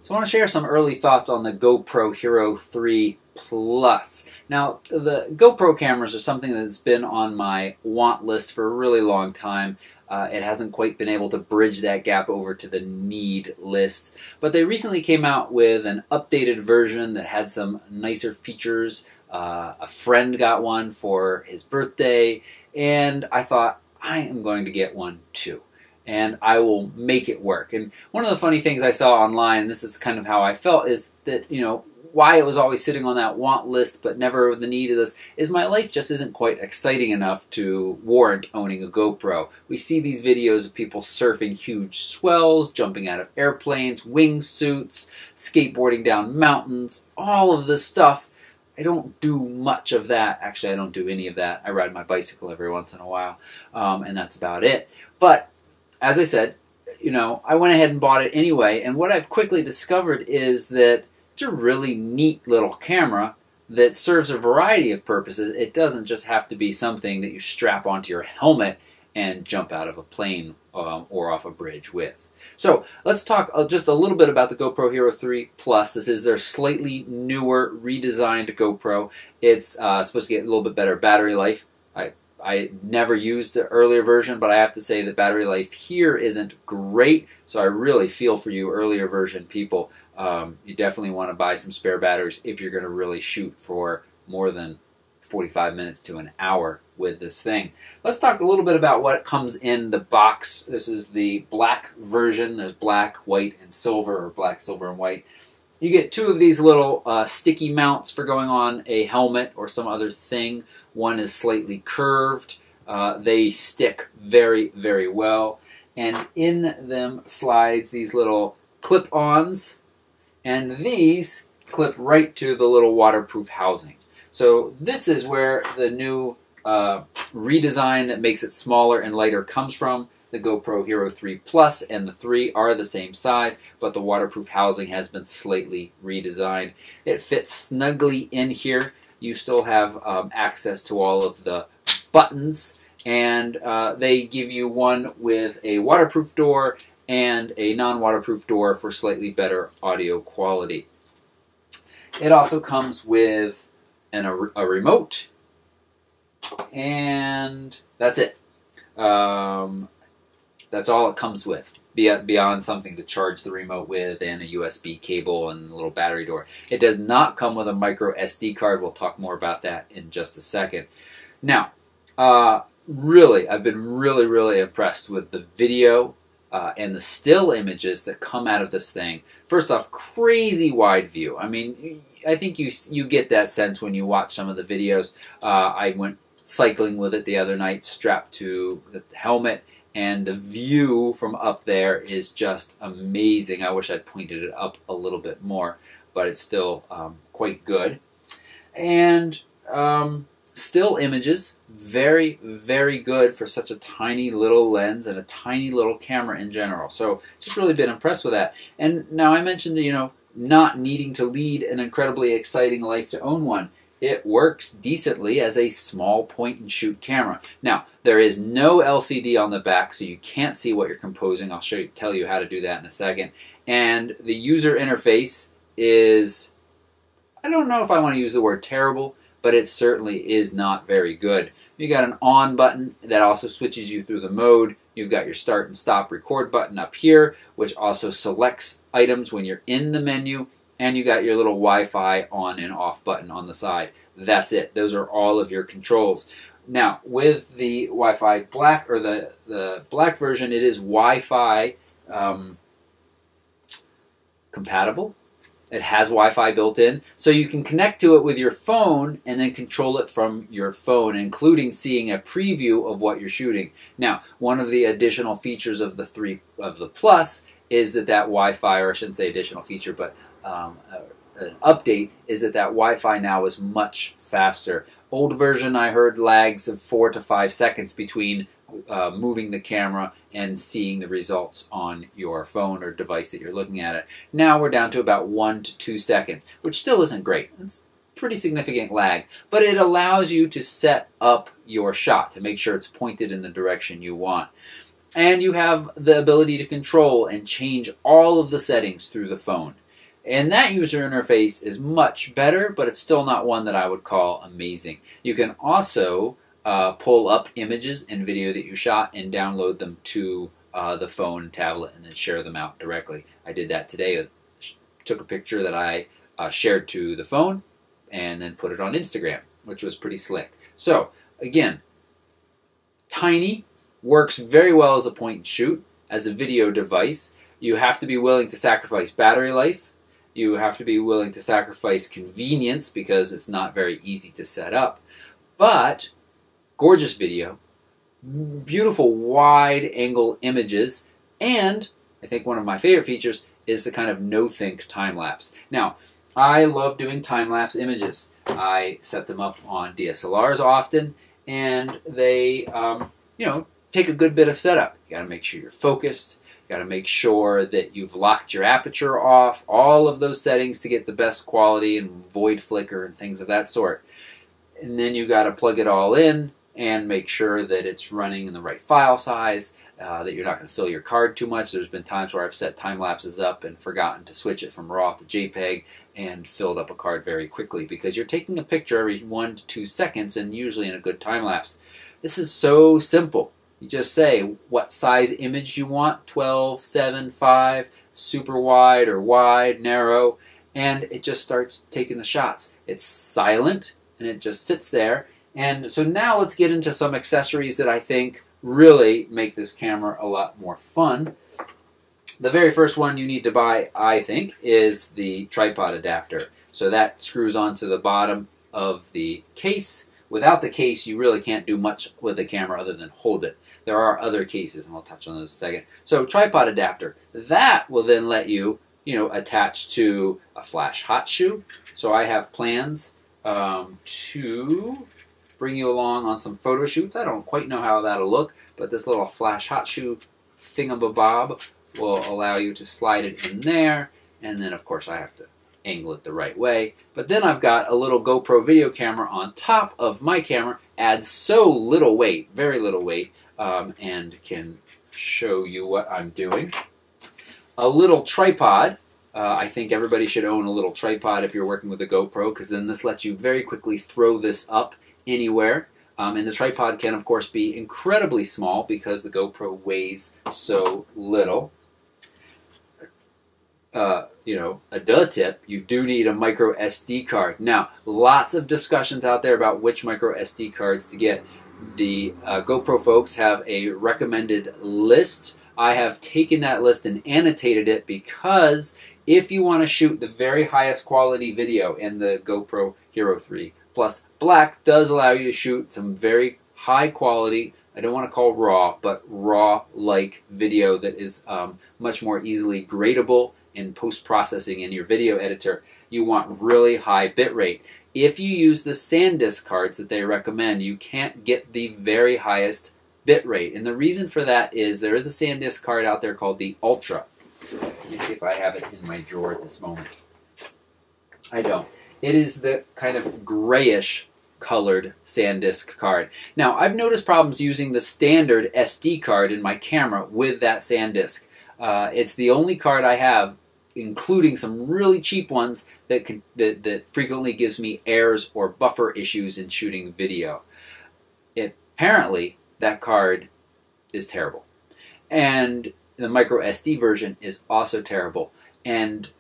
So I want to share some early thoughts on the GoPro Hero 3 Plus. Now, the GoPro cameras are something that's been on my want list for a really long time. It hasn't quite been able to bridge that gap over to the need list. But they recently came out with an updated version that had some nicer features. A friend got one for his birthday, and I thought, I am going to get one too. And I will make it work. And one of the funny things I saw online, and this is kind of how I felt, is that, why it was always sitting on that want list but never the need of this, is my life just isn't quite exciting enough to warrant owning a GoPro. We see these videos of people surfing huge swells, jumping out of airplanes, wingsuits, skateboarding down mountains, all of this stuff. I don't do much of that. Actually, I don't do any of that. I ride my bicycle every once in a while, and that's about it. But as I said, I went ahead and bought it anyway, and what I've quickly discovered is that it's a really neat little camera that serves a variety of purposes. It doesn't just have to be something that you strap onto your helmet and jump out of a plane or off a bridge with. So let's talk just a little bit about the GoPro Hero 3 Plus. This is their slightly newer, redesigned GoPro. It's supposed to get a little bit better battery life. I never used the earlier version, but I have to say that battery life here isn't great, so I really feel for you earlier version people. You definitely want to buy some spare batteries if you're going to really shoot for more than 45 minutes to an hour with this thing. Let's talk a little bit about what comes in the box. This is the black version. There's black, white, and silver, or black, silver, and white. You get two of these little sticky mounts for going on a helmet or some other thing. One is slightly curved. They stick very, very well. And in them slides these little clip-ons. And these clip right to the little waterproof housing. So this is where the new redesign that makes it smaller and lighter comes from. The GoPro Hero 3 Plus and the 3 are the same size, but the waterproof housing has been slightly redesigned. It fits snugly in here. You still have access to all of the buttons, and they give you one with a waterproof door and a non-waterproof door for slightly better audio quality. It also comes with a remote, and that's it. That's all it comes with, beyond something to charge the remote with and a USB cable and a little battery door. It does not come with a micro SD card. We'll talk more about that in just a second. Now, really, I've been really impressed with the video and the still images that come out of this thing. First off, crazy wide view. I mean, I think you get that sense when you watch some of the videos. I went cycling with it the other night, strapped to the helmet, and the view from up there is just amazing. I wish I'd pointed it up a little bit more, but it's still quite good. And still images, very, very good for such a tiny little lens and a tiny little camera in general. So just really been impressed with that. And now I mentioned that, not needing to lead an incredibly exciting life to own one. It works decently as a small point-and-shoot camera. Now, there is no LCD on the back, so you can't see what you're composing. I'll tell you how to do that in a second. And the user interface is, I don't know if I want to use the word terrible, but it certainly is not very good. You got an on button that also switches you through the mode. You've got your start and stop record button up here, which also selects items when you're in the menu. And you got your little Wi-Fi on and off button on the side. That's it. Those are all of your controls. Now, with the Wi-Fi black, or the black version, it is Wi-Fi compatible. It has Wi-Fi built in, so you can connect to it with your phone and then control it from your phone, including seeing a preview of what you're shooting. Now, one of the additional features of the Plus is that Wi-Fi, or I shouldn't say additional feature, but an update is that Wi-Fi now is much faster. Old version, I heard lags of 4 to 5 seconds between moving the camera and seeing the results on your phone or device that you're looking at it. Now we're down to about 1 to 2 seconds, which still isn't great. It's pretty significant lag, but it allows you to set up your shot to make sure it's pointed in the direction you want. And you have the ability to control and change all of the settings through the phone. And that user interface is much better, but it's still not one that I would call amazing. You can also pull up images and video that you shot and download them to the phone and tablet and then share them out directly. I did that today. I took a picture that I shared to the phone and then put it on Instagram, which was pretty slick. So, again, tiny, works very well as a point and shoot, as a video device. You have to be willing to sacrifice battery life. You have to be willing to sacrifice convenience because it's not very easy to set up. But gorgeous video, beautiful wide-angle images, and I think one of my favorite features is the kind of no-think time-lapse. Now, I love doing time-lapse images. I set them up on DSLRs often, and they, take a good bit of setup. You got to make sure you're focused. You got to make sure that you've locked your aperture off, all of those settings to get the best quality and avoid flicker and things of that sort. And then you got to plug it all in and make sure that it's running in the right file size, that you're not going to fill your card too much. There's been times where I've set time lapses up and forgotten to switch it from RAW to JPEG and filled up a card very quickly because you're taking a picture every 1 to 2 seconds and usually in a good time lapse. This is so simple. You just say what size image you want, 12, 7, 5, super wide or wide, narrow, and it just starts taking the shots. It's silent and it just sits there. And so now let's get into some accessories that I think really make this camera a lot more fun. The very first one you need to buy, I think, is the tripod adapter. So that screws onto the bottom of the case. Without the case, you really can't do much with the camera other than hold it. There are other cases, and I'll touch on those in a second. So tripod adapter, that will then let you, attach to a flash hot shoe. So I have plans to bring you along on some photo shoots. I don't quite know how that'll look, but this little flash hot shoe thingamabob will allow you to slide it in there, and then of course I have to angle it the right way. But then I've got a little GoPro video camera on top of my camera, adds so little weight, very little weight, and can show you what I'm doing. A little tripod. I think everybody should own a little tripod if you're working with a GoPro, because then this lets you very quickly throw this up anywhere. And the tripod can, of course, be incredibly small because the GoPro weighs so little. A duh tip, you do need a micro SD card. Now, lots of discussions out there about which micro SD cards to get. The GoPro folks have a recommended list. I have taken that list and annotated it because if you want to shoot the very highest quality video, and the GoPro Hero 3 Plus Black does allow you to shoot some very high quality, I don't want to call raw, but raw-like video that is much more easily gradable in post-processing in your video editor. You want really high bitrate. If you use the SanDisk cards that they recommend, you can't get the very highest bitrate. And the reason for that is there is a SanDisk card out there called the Ultra. Let me see if I have it in my drawer at this moment. I don't. It is the kind of grayish colored SanDisk card. Now, I've noticed problems using the standard SD card in my camera with that SanDisk. It's the only card I have, including some really cheap ones, that frequently gives me errors or buffer issues in shooting video. Apparently, that card is terrible. And the micro SD version is also terrible. And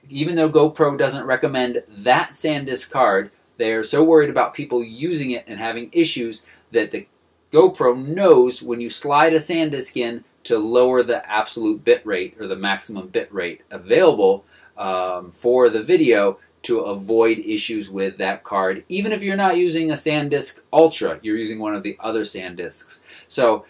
even though GoPro doesn't recommend that SanDisk card, they're so worried about people using it and having issues that the GoPro knows when you slide a SanDisk in to lower the absolute bit rate or the maximum bit rate available for the video to avoid issues with that card. Even if you're not using a SanDisk Ultra, you're using one of the other SanDisks. So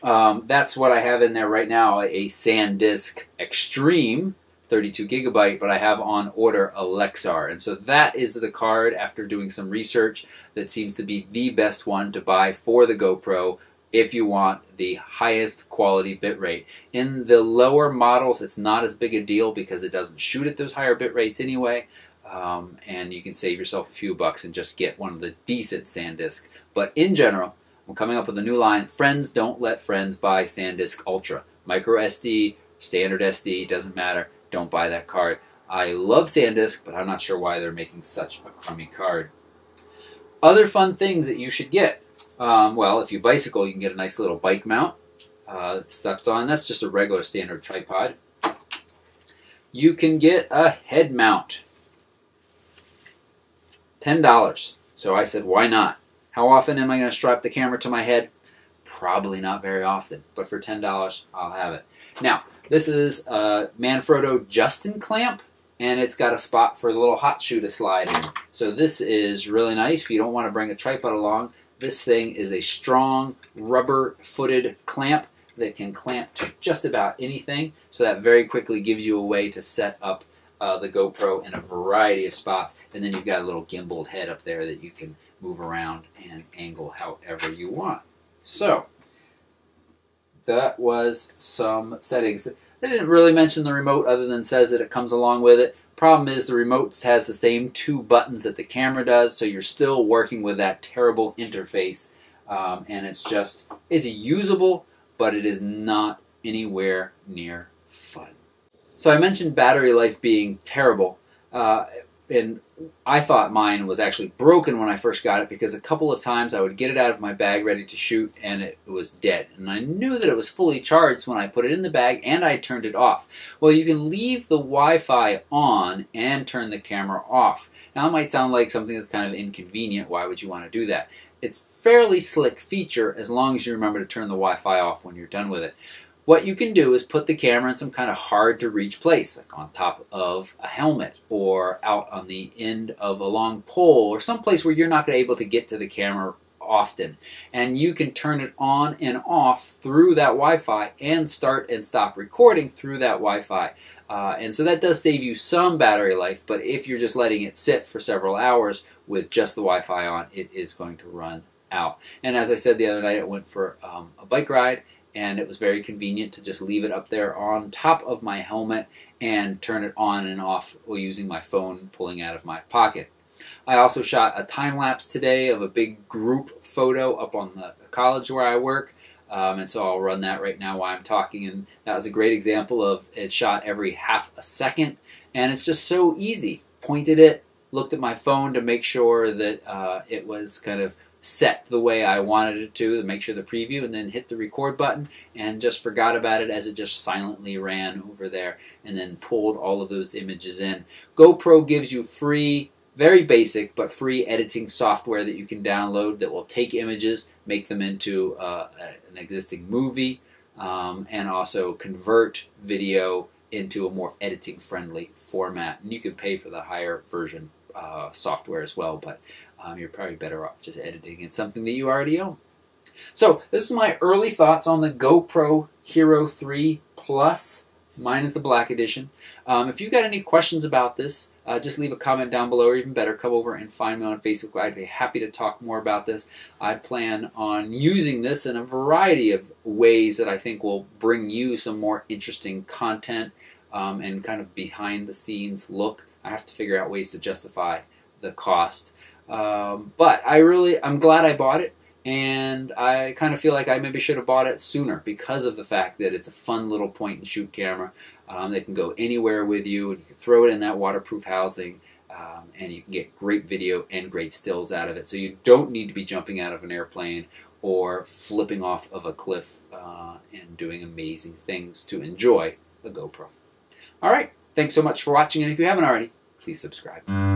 that's what I have in there right now, a SanDisk Extreme 32 gigabyte, but I have on order a Lexar. And so that is the card, after doing some research, that seems to be the best one to buy for the GoPro if you want the highest quality bitrate. In the lower models, it's not as big a deal because it doesn't shoot at those higher bit rates anyway, and you can save yourself a few bucks and just get one of the decent SanDisk. But in general, I'm coming up with a new line. Friends don't let friends buy SanDisk Ultra. Micro SD, standard SD, doesn't matter. Don't buy that card. I love SanDisk, but I'm not sure why they're making such a crummy card. Other fun things that you should get. Well, if you bicycle, you can get a nice little bike mount that steps on. That's just a regular standard tripod. You can get a head mount. $10. So I said, why not? How often am I going to strap the camera to my head? Probably not very often, but for $10, I'll have it. Now, this is a Manfrotto Justin clamp, and it's got a spot for the little hot shoe to slide in. So this is really nice if you don't want to bring a tripod along. This thing is a strong rubber-footed clamp that can clamp to just about anything, so that very quickly gives you a way to set up the GoPro in a variety of spots, and then you've got a little gimbaled head up there that you can move around and angle however you want. So that was some settings. I didn't really mention the remote other than says that it comes along with it. Problem is the remote has the same 2 buttons that the camera does, so you're still working with that terrible interface, and it's usable, but it is not anywhere near fun. So I mentioned battery life being terrible, and I thought mine was actually broken when I first got it because a couple of times I would get it out of my bag ready to shoot and it was dead. And I knew that it was fully charged when I put it in the bag and I turned it off. Well, you can leave the Wi-Fi on and turn the camera off. Now, it might sound like something that's kind of inconvenient. Why would you want to do that? It's a fairly slick feature as long as you remember to turn the Wi-Fi off when you're done with it. What you can do is put the camera in some kind of hard-to-reach place, like on top of a helmet or out on the end of a long pole or someplace where you're not going to be able to get to the camera often. And you can turn it on and off through that Wi-Fi and start and stop recording through that Wi-Fi. And so that does save you some battery life, but if you're just letting it sit for several hours with just the Wi-Fi on, it is going to run out. And as I said the other night, I went for a bike ride, and it was very convenient to just leave it up there on top of my helmet and turn it on and off while using my phone pulling out of my pocket. I also shot a time-lapse today of a big group photo up on the college where I work, and so I'll run that right now while I'm talking, and that was a great example of it shot every half a second, and it's just so easy. Pointed it, looked at my phone to make sure that it was kind of set the way I wanted it to make sure the preview, and then hit the record button and just forgot about it as it just silently ran over there and then pulled all of those images in. GoPro gives you free, very basic, but free editing software that you can download that will take images, make them into an existing movie, and also convert video into a more editing-friendly format. And you can pay for the higher version software as well, but you're probably better off just editing in something that you already own. So this is my early thoughts on the GoPro Hero 3 Plus. Mine is the black edition. If you've got any questions about this, just leave a comment down below, or even better, come over and find me on Facebook. I'd be happy to talk more about this. I plan on using this in a variety of ways that I think will bring you some more interesting content and kind of behind-the-scenes look. I have to figure out ways to justify the cost. But I'm glad I bought it, and I kind of feel like I maybe should have bought it sooner because of the fact that it's a fun little point-and-shoot camera that can go anywhere with you, and you can throw it in that waterproof housing, and you can get great video and great stills out of it. So you don't need to be jumping out of an airplane or flipping off of a cliff and doing amazing things to enjoy a GoPro. All right, thanks so much for watching, and if you haven't already, please subscribe.